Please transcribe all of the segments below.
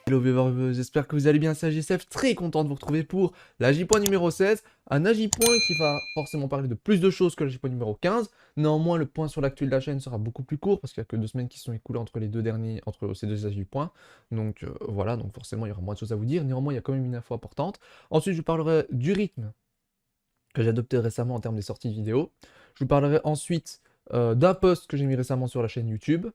Hello viewers, j'espère que vous allez bien, c'est AJSF, très content de vous retrouver pour l'AJ-Point numéro 16, un AJ-Point qui va forcément parler de plus de choses que l'AJ-Point numéro 15, néanmoins le point sur l'actu de la chaîne sera beaucoup plus court parce qu'il n'y a que 2 semaines qui sont écoulées entre les deux derniers, entre ces deux AJ-Points, donc voilà, donc forcément il y aura moins de choses à vous dire, néanmoins il y a quand même une info importante. Ensuite je vous parlerai du rythme que j'ai adopté récemment en termes des sorties vidéo, je vous parlerai ensuite d'un post que j'ai mis récemment sur la chaîne YouTube,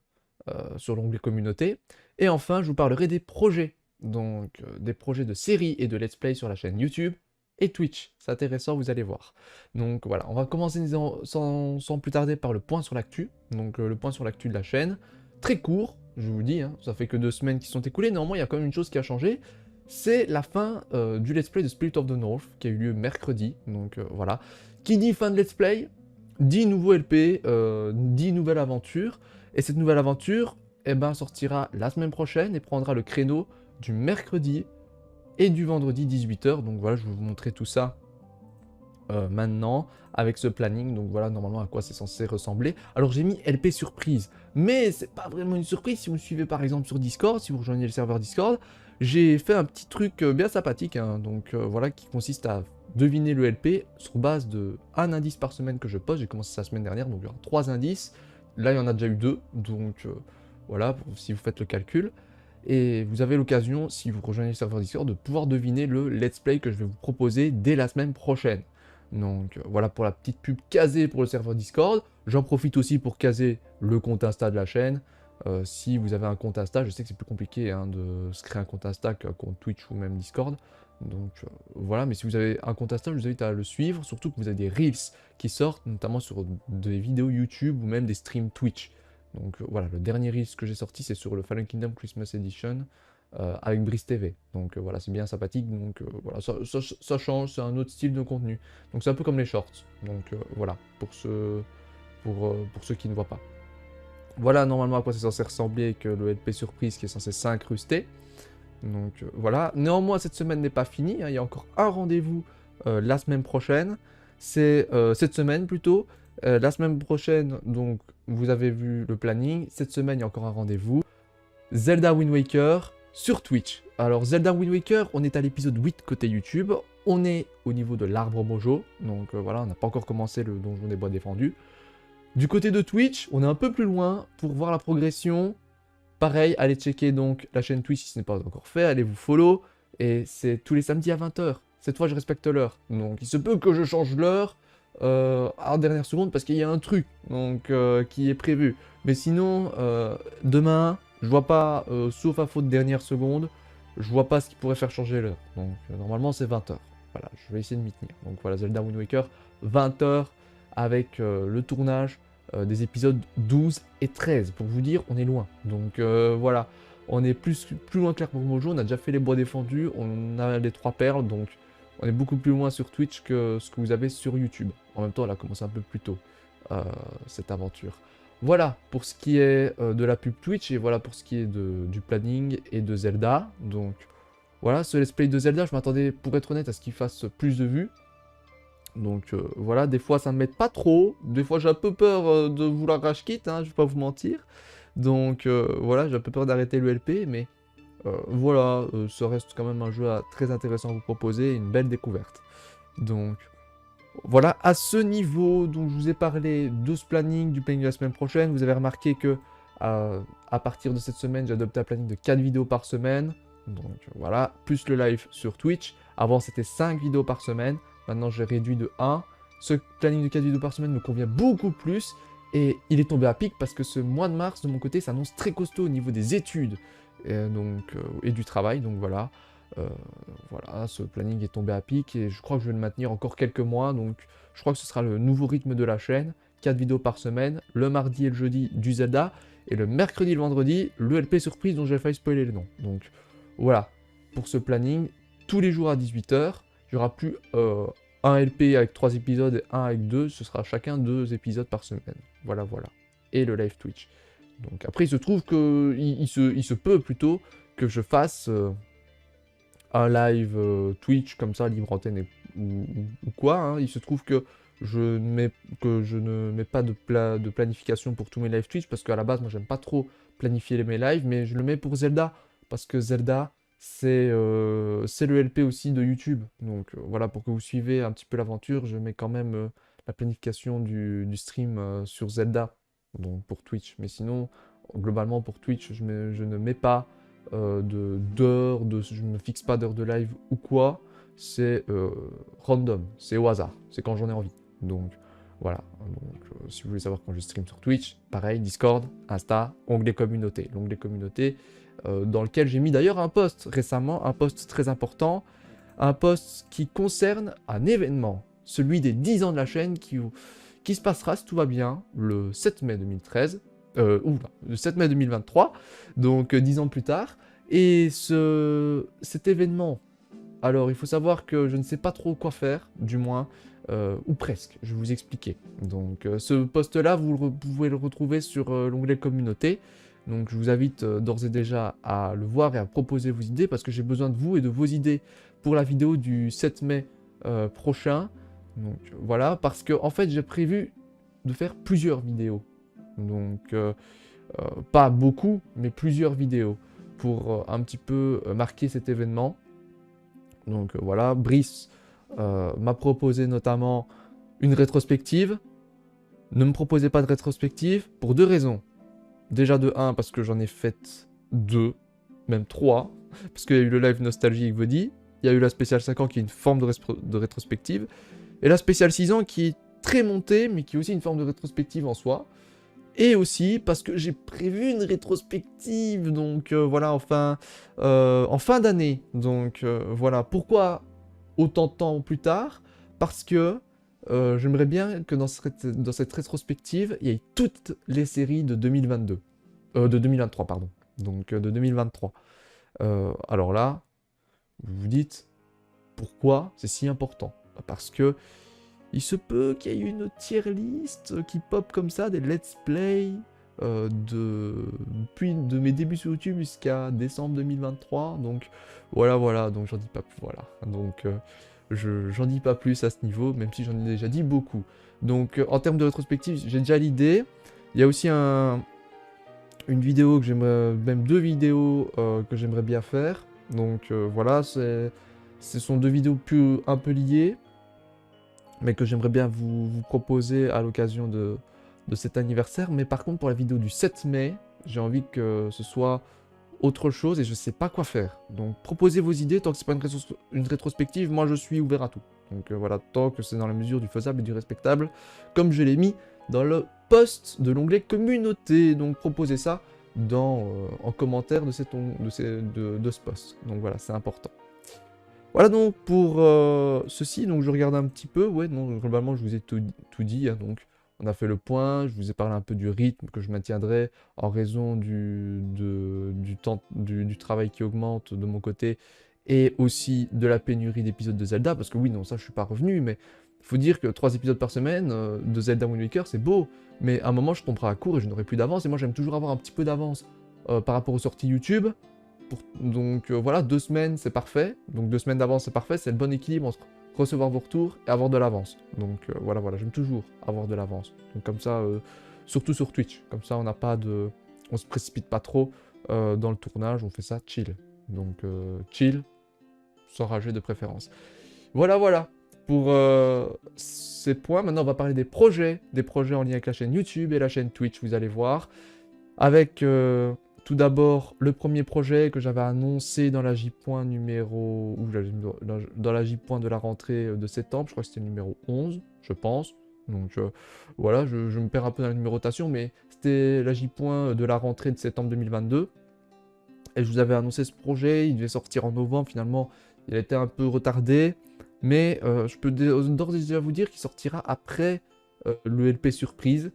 sur l'onglet communauté. Et enfin, je vous parlerai des projets, donc des projets de séries et de let's play sur la chaîne YouTube et Twitch. C'est intéressant, vous allez voir. Donc voilà, on va commencer sans plus tarder par le point sur l'actu. Donc le point sur l'actu de la chaîne. Très court, je vous dis, hein, ça fait que 2 semaines qui sont écoulées. Néanmoins, il y a quand même une chose qui a changé. C'est la fin du let's play de Spirit of the North qui a eu lieu mercredi. Donc voilà. Qui dit fin de let's play, dit nouveau LP, dit nouvelle aventure. Et cette nouvelle aventure, eh ben, sortira la semaine prochaine et prendra le créneau du mercredi et du vendredi 18h. Donc voilà, je vais vous montrer tout ça maintenant avec ce planning. Donc voilà, normalement à quoi c'est censé ressembler. Alors j'ai mis LP surprise, mais c'est pas vraiment une surprise. Si vous me suivez par exemple sur Discord, si vous rejoignez le serveur Discord, j'ai fait un petit truc bien sympathique, hein, donc voilà, qui consiste à deviner le LP sur base de un indice par semaine que je poste. J'ai commencé ça la semaine dernière, donc il y aura 3 indices. Là, il y en a déjà eu 2, donc voilà, si vous faites le calcul. Et vous avez l'occasion, si vous rejoignez le serveur Discord, de pouvoir deviner le let's play que je vais vous proposer dès la semaine prochaine. Donc voilà pour la petite pub casée pour le serveur Discord. J'en profite aussi pour caser le compte Insta de la chaîne. Si vous avez un compte Insta, je sais que c'est plus compliqué hein, de se créer un compte Insta qu'un compte Twitch ou même Discord. Donc voilà, mais si vous avez un compte Insta, je vous invite à le suivre, surtout que vous avez des Reels qui sortent, notamment sur des vidéos YouTube ou même des streams Twitch. Donc voilà, le dernier Reels que j'ai sorti, c'est sur le Fallen Kingdom Christmas Edition avec Brice TV. Donc voilà, c'est bien sympathique, donc voilà, ça change, c'est un autre style de contenu. Donc c'est un peu comme les shorts, donc voilà, pour ceux qui ne voient pas. Voilà normalement à quoi c'est censé ressembler avec le LP surprise qui est censé s'incruster. Donc voilà. Néanmoins, cette semaine n'est pas finie, hein. Il y a encore un rendez-vous la semaine prochaine. C'est cette semaine plutôt. La semaine prochaine, donc vous avez vu le planning. Cette semaine, il y a encore un rendez-vous. Zelda Wind Waker sur Twitch. Alors Zelda Wind Waker, on est à l'épisode 8 côté YouTube. On est au niveau de l'arbre Mojo. Donc voilà, on n'a pas encore commencé le donjon des bois défendus. Du côté de Twitch, on est un peu plus loin pour voir la progression. Pareil, allez checker donc la chaîne Twitch si ce n'est pas encore fait, allez vous follow, et c'est tous les samedis à 20h. Cette fois, je respecte l'heure. Donc, il se peut que je change l'heure en dernière seconde parce qu'il y a un truc donc, qui est prévu. Mais sinon, demain, je vois pas, sauf à faute de dernière seconde, je vois pas ce qui pourrait faire changer l'heure. Donc, normalement, c'est 20h. Voilà, je vais essayer de m'y tenir. Donc, voilà, Zelda Wind Waker, 20h avec le tournage des épisodes 12 et 13. Pour vous dire, on est loin. Donc voilà, on est plus loin que l'Arbre Mojo, on a déjà fait les bois défendus, on a les 3 perles, donc on est beaucoup plus loin sur Twitch que ce que vous avez sur YouTube. En même temps, elle a commencé un peu plus tôt, cette aventure. Voilà pour ce qui est de la pub Twitch, et voilà pour ce qui est du planning et de Zelda. Donc voilà, ce let's play de Zelda, je m'attendais, pour être honnête, à ce qu'il fasse plus de vues. Donc voilà, des fois ça me m'aide pas trop, des fois j'ai un peu peur de vouloir rage quit, hein, je vais pas vous mentir. Donc voilà, j'ai un peu peur d'arrêter le LP, mais voilà, ça reste quand même un jeu très intéressant à vous proposer, une belle découverte. Donc voilà, à ce niveau dont je vous ai parlé de ce planning, du planning de la semaine prochaine, vous avez remarqué que à partir de cette semaine, j'ai adopté un planning de 4 vidéos par semaine. Donc voilà, plus le live sur Twitch. Avant c'était 5 vidéos par semaine. Maintenant, j'ai réduit de 1. Ce planning de 4 vidéos par semaine me convient beaucoup plus. Et il est tombé à pic parce que ce mois de mars, de mon côté, s'annonce très costaud au niveau des études et du travail. Donc voilà, voilà, ce planning est tombé à pic et je crois que je vais le maintenir encore quelques mois. Donc je crois que ce sera le nouveau rythme de la chaîne. 4 vidéos par semaine, le mardi et le jeudi du Zelda. Et le mercredi et le vendredi, le LP surprise dont j'ai failli spoiler le nom. Donc voilà, pour ce planning, tous les jours à 18h. Il n'y aura plus un LP avec 3 épisodes et un avec 2, ce sera chacun 2 épisodes par semaine. Voilà, voilà. Et le live Twitch. Donc après, il se trouve que il se peut plutôt que je fasse un live Twitch comme ça, libre antenne ou quoi. Hein. Il se trouve que je ne mets pas de planification pour tous mes live Twitch parce qu'à la base, moi, j'aime pas trop planifier mes lives, mais je le mets pour Zelda parce que Zelda, c'est le LP aussi de YouTube. Donc voilà, pour que vous suivez un petit peu l'aventure, je mets quand même la planification du stream sur Zelda, donc pour Twitch. Mais sinon, globalement pour Twitch, je ne mets pas je ne me fixe pas d'heure de live ou quoi. C'est random, c'est au hasard, c'est quand j'en ai envie. Donc voilà, donc si vous voulez savoir quand je stream sur Twitch, pareil, Discord, Insta, onglet communauté. L'onglet communauté dans lequel j'ai mis d'ailleurs un post récemment, un post très important, un post qui concerne un événement, celui des 10 ans de la chaîne qui se passera, si tout va bien, le 7 mai 2013, le 7 mai 2023, donc 10 ans plus tard. Et cet événement, alors il faut savoir que je ne sais pas trop quoi faire, du moins, ou presque, je vais vous expliquer. Donc ce post-là, pouvez le retrouver sur l'onglet communauté. Donc je vous invite d'ores et déjà à le voir et à proposer vos idées, parce que j'ai besoin de vous et de vos idées pour la vidéo du 7 mai prochain. Donc voilà, parce que en fait j'ai prévu de faire plusieurs vidéos. Donc pas beaucoup, mais plusieurs vidéos pour un petit peu marquer cet événement. Donc voilà, Brice m'a proposé notamment une rétrospective. Ne me proposez pas de rétrospective pour deux raisons. Déjà de 1, parce que j'en ai fait 2, même 3, parce qu'il y a eu le live Nostalgie avec Vodi, il y a eu la spéciale 5 ans qui est une forme de rétrospective, et la spéciale 6 ans qui est très montée, mais qui est aussi une forme de rétrospective en soi. Et aussi parce que j'ai prévu une rétrospective, donc voilà, enfin, en fin d'année. Donc voilà, pourquoi autant de temps plus tard? Parce que j'aimerais bien que dans cette rétrospective, il y ait toutes les séries de 2022. De 2023, pardon. Donc de 2023. Alors là, vous vous dites, pourquoi c'est si important? Parce que il se peut qu'il y ait une tier list qui pop comme ça, des let's play depuis de mes débuts sur YouTube jusqu'à décembre 2023. Donc voilà, donc j'en dis pas plus, voilà. Donc j'en dis pas plus à ce niveau, même si j'en ai déjà dit beaucoup. Donc en termes de rétrospective, j'ai déjà l'idée. Il y a aussi une vidéo que j'aimerais, même deux vidéos que j'aimerais bien faire. Donc voilà, ce sont deux vidéos un peu liées, mais que j'aimerais bien vous proposer à l'occasion de cet anniversaire. Mais par contre, pour la vidéo du 7 mai, j'ai envie que ce soit autre chose et je sais pas quoi faire. Donc proposez vos idées, tant que c'est pas une rétrospective, moi je suis ouvert à tout. Donc voilà, tant que c'est dans la mesure du faisable et du respectable, comme je l'ai mis dans le post de l'onglet communauté. Donc proposez ça en commentaire de ce post. Donc voilà, c'est important. Voilà donc pour ceci, donc je regarde un petit peu, ouais, non, globalement je vous ai tout dit, hein, donc on a fait le point, je vous ai parlé un peu du rythme que je maintiendrai en raison du travail qui augmente de mon côté, et aussi de la pénurie d'épisodes de Zelda, parce que oui, non, ça je suis pas revenu, mais il faut dire que 3 épisodes par semaine de Zelda Wind Waker, c'est beau, mais à un moment je tomberai à court et je n'aurai plus d'avance, et moi j'aime toujours avoir un petit peu d'avance par rapport aux sorties YouTube. Donc voilà, 2 semaines c'est parfait. Donc 2 semaines d'avance c'est parfait, c'est le bon équilibre entre recevoir vos retours et avoir de l'avance. Donc voilà, j'aime toujours avoir de l'avance. Donc comme ça, surtout sur Twitch, comme ça on se précipite pas trop dans le tournage, on fait ça chill. Donc chill, sans rager de préférence. Voilà pour ces points. Maintenant on va parler des projets en lien avec la chaîne YouTube et la chaîne Twitch, vous allez voir. Avec tout d'abord, le premier projet que j'avais annoncé dans la J-Point numéro... dans la J-Point de la rentrée de septembre, je crois que c'était le numéro 11, je pense. Donc voilà, je me perds un peu dans la numérotation, mais c'était la J-Point de la rentrée de septembre 2022. Et je vous avais annoncé ce projet, il devait sortir en novembre, finalement il a été un peu retardé. Mais je peux d'ores et déjà vous dire qu'il sortira après le LP surprise.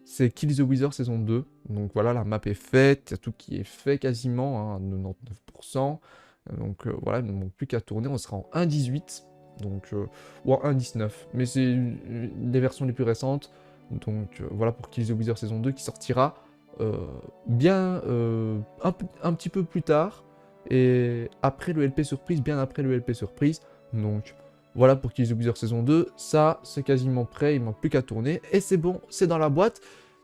C'est Kill the Wizard saison 2. Donc voilà, la map est faite, il y a tout qui est fait quasiment, hein, 99%. Donc voilà, il ne manque plus qu'à tourner, on sera en 1.18, donc, ou en 1.19. Mais c'est les versions les plus récentes. Donc voilà pour Kill the Wizard saison 2 qui sortira bien un petit peu plus tard. Et après le LP surprise, bien après le LP surprise. Donc voilà pour Kill the Wizard saison 2, ça c'est quasiment prêt, il ne manque plus qu'à tourner. Et c'est bon, c'est dans la boîte.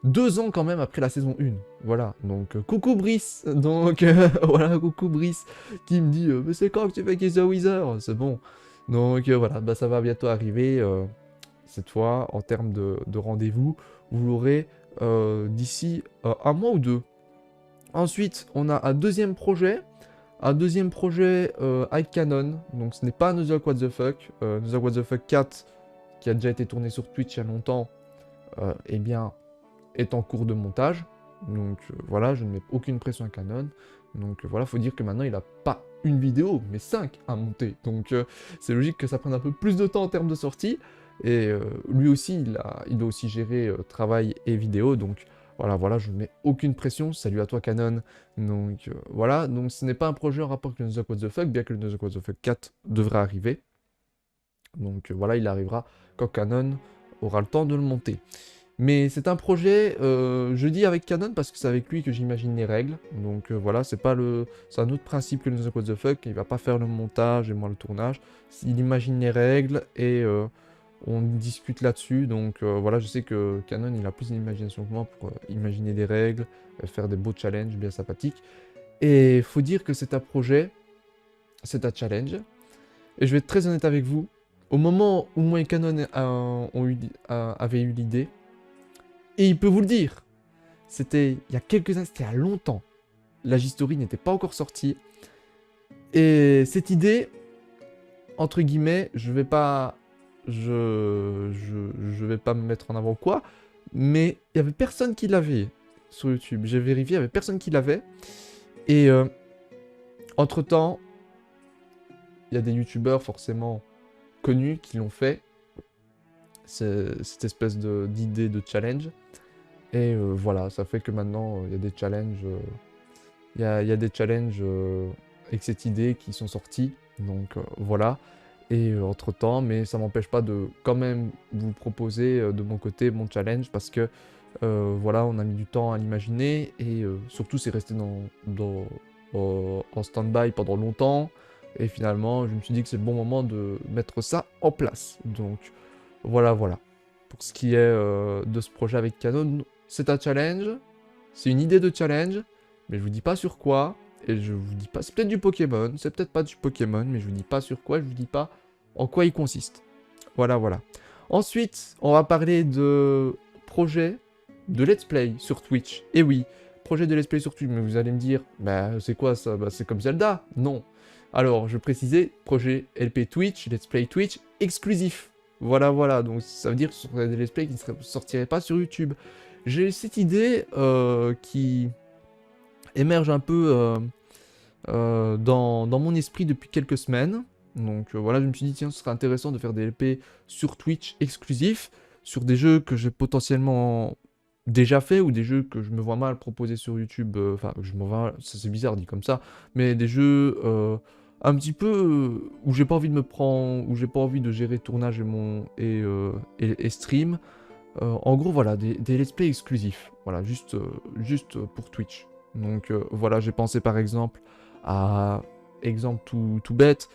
2 ans quand même après la saison 1. Voilà, donc coucou Brice. Donc voilà, coucou Brice qui me dit mais c'est quand que tu fais Kiss the Wither? C'est bon. Donc voilà, bah ça va bientôt arriver. Cette fois, en termes de rendez-vous, vous l'aurez d'ici un mois ou deux. Ensuite, on a un deuxième projet. Un deuxième projet avec Canon. Donc ce n'est pas Another What the Fuck. Another What the Fuck 4, qui a déjà été tourné sur Twitch il y a longtemps, eh bien, est en cours de montage. Donc voilà, je ne mets aucune pression à Canon. Donc voilà, faut dire que maintenant il a pas une vidéo, mais 5 à monter. Donc c'est logique que ça prenne un peu plus de temps en termes de sortie. Et lui aussi, il doit aussi gérer travail et vidéo. Donc voilà, je ne mets aucune pression. Salut à toi Canon. Donc voilà, donc ce n'est pas un projet en rapport avec le Another What the Fuck, bien que le Another What the Fuck 4 devrait arriver. Donc voilà, il arrivera quand Canon aura le temps de le monter. Mais c'est un projet, je dis avec Canon parce que c'est avec lui que j'imagine les règles. Donc voilà, c'est un autre principe que le What the Fuck. Il va pas faire le montage et moi le tournage. Il imagine les règles et on discute là-dessus. Donc voilà, je sais que Canon il a plus d'imagination que moi pour imaginer des règles, faire des beaux challenges bien sympathiques. Et faut dire que c'est un projet, c'est un challenge. Et je vais être très honnête avec vous. Au moment où moi et Canon avaient eu l'idée, et il peut vous le dire, c'était il y a quelques années, c'était il y a longtemps. La Gistory n'était pas encore sortie. Et cette idée, entre guillemets, je vais pas me mettre en avant quoi, mais il y avait personne qui l'avait sur YouTube. J'ai vérifié, il y avait personne qui l'avait. Et entre-temps, il y a des YouTubeurs forcément connus qui l'ont fait. Cette espèce d'idée de challenge. Et voilà, ça fait que maintenant, il y a des challenges. Il y a des challenges avec cette idée qui sont sortis. Donc voilà. Et entre-temps, mais ça m'empêche pas de quand même vous proposer de mon côté mon challenge parce que voilà, on a mis du temps à l'imaginer et surtout c'est resté en stand-by pendant longtemps. Et finalement, je me suis dit que c'est le bon moment de mettre ça en place. Donc voilà. Pour ce qui est de ce projet avec Canon, c'est un challenge, c'est une idée de challenge, mais je vous dis pas sur quoi, et je vous dis pas, c'est peut-être du Pokémon, c'est peut-être pas du Pokémon, mais je vous dis pas sur quoi, je vous dis pas en quoi il consiste. Voilà. Ensuite, on va parler de projet de Let's Play sur Twitch. Et oui, projet de Let's Play sur Twitch, mais vous allez me dire, bah c'est quoi ça? Bah c'est comme Zelda? Non. Alors, je précisais, projet LP Twitch, Let's Play Twitch, exclusif. Voilà, donc ça veut dire que ce seraient des let's play qui ne sortiraient pas sur YouTube. J'ai cette idée qui émerge un peu dans mon esprit depuis quelques semaines. Donc voilà, je me suis dit, tiens, ce serait intéressant de faire des LP sur Twitch exclusifs, sur des jeux que j'ai potentiellement déjà fait, ou des jeux que je me vois mal proposer sur YouTube. Enfin, c'est bizarre dit comme ça, mais des jeux un petit peu où j'ai pas envie de me prendre, où j'ai pas envie de gérer tournage et stream. En gros, voilà, des let's play exclusifs. Voilà, juste pour Twitch. Donc voilà, j'ai pensé par exemple à, exemple tout bête,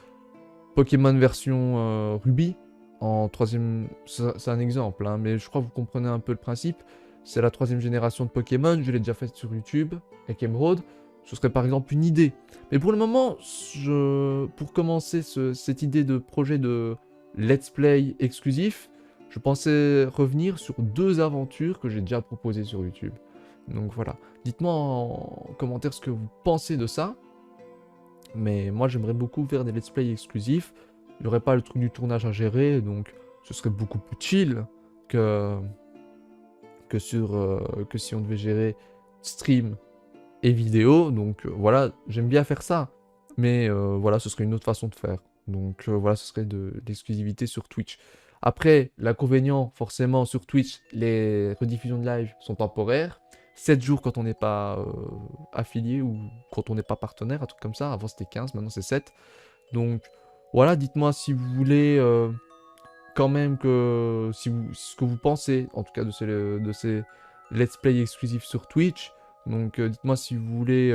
Pokémon version Ruby en troisième. C'est un exemple, hein, mais je crois que vous comprenez un peu le principe. C'est la 3e génération de Pokémon, je l'ai déjà faite sur YouTube avec Emerald. Ce serait par exemple une idée. Mais pour le moment, pour commencer cette idée de projet de let's play exclusif, je pensais revenir sur 2 aventures que j'ai déjà proposées sur YouTube. Donc voilà. Dites-moi en commentaire ce que vous pensez de ça. Mais moi, j'aimerais beaucoup faire des let's play exclusifs. Il n'y aurait pas le truc du tournage à gérer, donc ce serait beaucoup plus chill que si on devait gérer stream et vidéo. Donc voilà, j'aime bien faire ça. Mais voilà, ce serait une autre façon de faire. Donc voilà, ce serait de l'exclusivité sur Twitch. Après, l'inconvénient, forcément, sur Twitch, les rediffusions de live sont temporaires. 7 jours quand on n'est pas affilié ou quand on n'est pas partenaire, un truc comme ça. Avant c'était 15, maintenant c'est 7. Donc voilà, dites-moi si vous voulez quand même ce que vous pensez, en tout cas de ces let's play exclusifs sur Twitch. Donc dites-moi si vous voulez,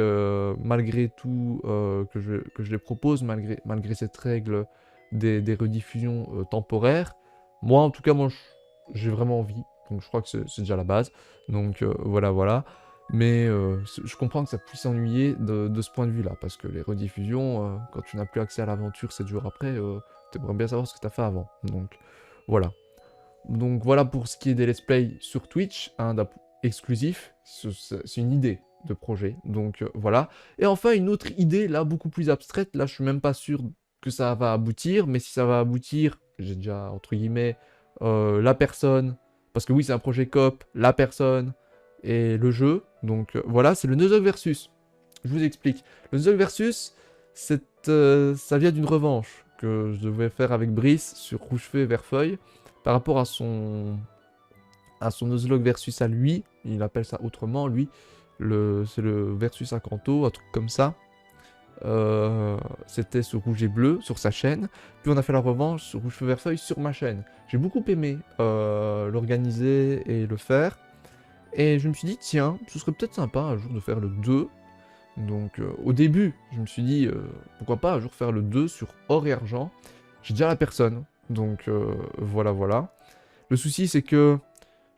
malgré tout, que je les propose, malgré cette règle des rediffusions temporaires. Moi, en tout cas, j'ai vraiment envie. Donc je crois que c'est déjà la base. Donc voilà, voilà. Mais je comprends que ça puisse ennuyer de ce point de vue-là, parce que les rediffusions, quand tu n'as plus accès à l'aventure 7 jours après, t'aimerais bien savoir ce que t'as fait avant. Donc voilà. Donc voilà pour ce qui est des let's play sur Twitch, exclusif, c'est une idée de projet, donc voilà. Et enfin une autre idée, là, beaucoup plus abstraite, là je suis même pas sûr que ça va aboutir, mais si ça va aboutir, j'ai déjà, entre guillemets, la personne, parce que oui c'est un projet coop, la personne et le jeu, donc voilà, c'est le Nuzlocke Versus. Je vous explique. Le Nuzlocke Versus, ça vient d'une revanche que je devais faire avec Brice sur Rouge-Feu et Verfeuille, par rapport à son Nuzlocke Versus à lui, il appelle ça autrement, lui, c'est le Versus à Kanto, un truc comme ça. C'était sur Rouge et Bleu, sur sa chaîne. Puis on a fait la revanche sur Rouge Feu Vert Feuille sur ma chaîne. J'ai beaucoup aimé l'organiser et le faire. Et je me suis dit, tiens, ce serait peut-être sympa un jour de faire le 2. Donc au début, je me suis dit, pourquoi pas un jour faire le 2 sur or et argent. J'ai déjà la personne. Donc voilà, voilà. Le souci, c'est que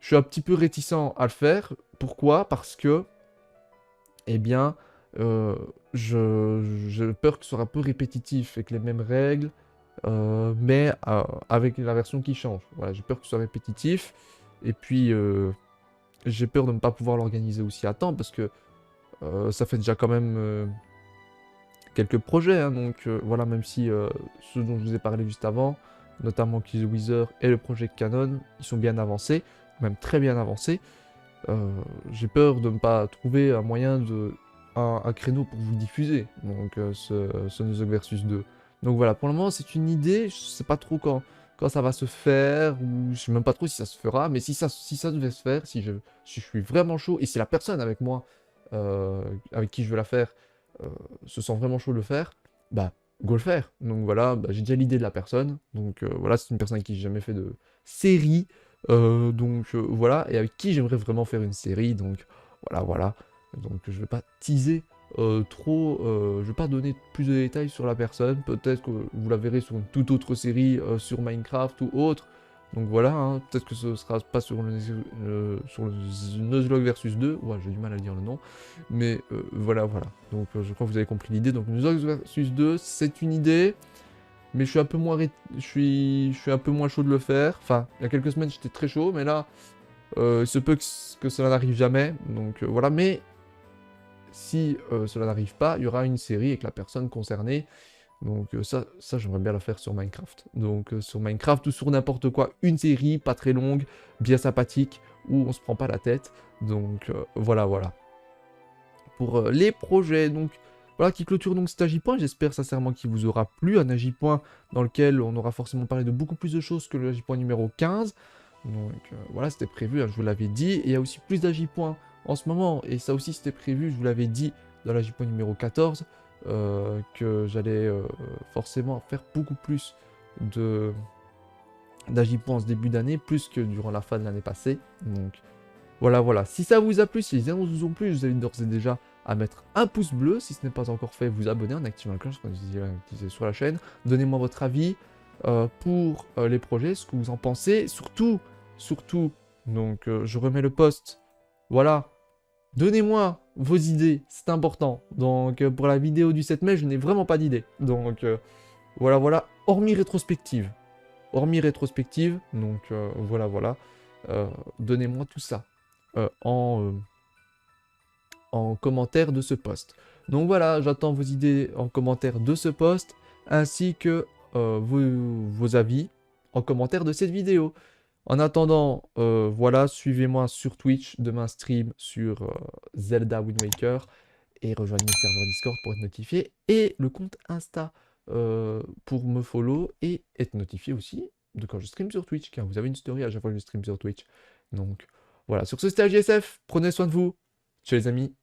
je suis un petit peu réticent à le faire. Pourquoi? Parce que, eh bien, j'ai peur que ce soit un peu répétitif avec les mêmes règles, mais avec la version qui change. Voilà, j'ai peur que ce soit répétitif. Et puis, j'ai peur de ne pas pouvoir l'organiser aussi à temps parce que ça fait déjà quand même quelques projets. Hein, donc voilà, même si ceux dont je vous ai parlé juste avant, notamment Kill the Wither et le projet Canon, ils sont bien avancés, même très bien avancés. J'ai peur de ne pas trouver un moyen un créneau pour vous le diffuser, donc ce Nuzlocke Versus 2. Donc voilà, pour le moment c'est une idée, je sais pas trop quand ça va se faire, ou je sais même pas trop si ça se fera, mais si ça devait se faire, si je suis vraiment chaud, et si la personne avec moi, avec qui je veux la faire, se sent vraiment chaud de le faire, bah go le faire. Donc voilà, bah, j'ai déjà l'idée de la personne, donc voilà, c'est une personne avec qui j'ai jamais fait de série, donc voilà, et avec qui j'aimerais vraiment faire une série, donc voilà, voilà. Donc je vais pas teaser trop, je vais pas donner plus de détails sur la personne, peut-être que vous la verrez sur une toute autre série, sur Minecraft ou autre. Donc voilà, hein, peut-être que ce sera pas sur sur le Nuzlocke Versus 2, ouais j'ai du mal à dire le nom, mais voilà, voilà. Donc je crois que vous avez compris l'idée, donc Nuzlocke Versus 2, c'est une idée, mais je suis un peu moins, je suis un peu moins chaud de le faire. Enfin, il y a quelques semaines, j'étais très chaud, mais là, il se peut que cela n'arrive jamais. Donc voilà, mais si cela n'arrive pas, il y aura une série avec la personne concernée. Donc ça j'aimerais bien la faire sur Minecraft. Donc sur Minecraft ou sur n'importe quoi, une série pas très longue, bien sympathique, où on se prend pas la tête. Donc voilà, voilà. Pour les projets, donc voilà, qui clôture donc cet Agipoint. J'espère sincèrement qu'il vous aura plu. Un Agipoint dans lequel on aura forcément parlé de beaucoup plus de choses que le Agipoint numéro 15. Donc voilà, c'était prévu, hein, je vous l'avais dit. Et il y a aussi plus d'Agipoints en ce moment. Et ça aussi, c'était prévu, je vous l'avais dit, dans l'Agipoint numéro 14. Que j'allais forcément faire beaucoup plus d'Agipoints en ce début d'année, plus que durant la fin de l'année passée. Donc voilà, voilà. Si ça vous a plu, si les annonces vous ont plu, je vous invite d'ores et déjà à mettre un pouce bleu. Si ce n'est pas encore fait, vous abonner en activant la cloche, comme je disais sur la chaîne. Donnez-moi votre avis pour les projets, ce que vous en pensez. Surtout, surtout, donc je remets le post. Voilà. Donnez-moi vos idées, c'est important. Donc pour la vidéo du 7 mai, je n'ai vraiment pas d'idée. Donc voilà, voilà. Hormis rétrospective. Hormis rétrospective, donc voilà, voilà. Donnez-moi tout ça en commentaire de ce post. Donc voilà, j'attends vos idées en commentaire de ce post, ainsi que vos avis en commentaire de cette vidéo. En attendant, voilà, suivez-moi sur Twitch, demain stream sur Zelda Wind Waker, et rejoignez le serveur Discord pour être notifié, et le compte Insta pour me follow, et être notifié aussi de quand je stream sur Twitch, car vous avez une story à chaque fois que je stream sur Twitch. Donc voilà, sur ce c'était AGSF, prenez soin de vous, ciao les amis.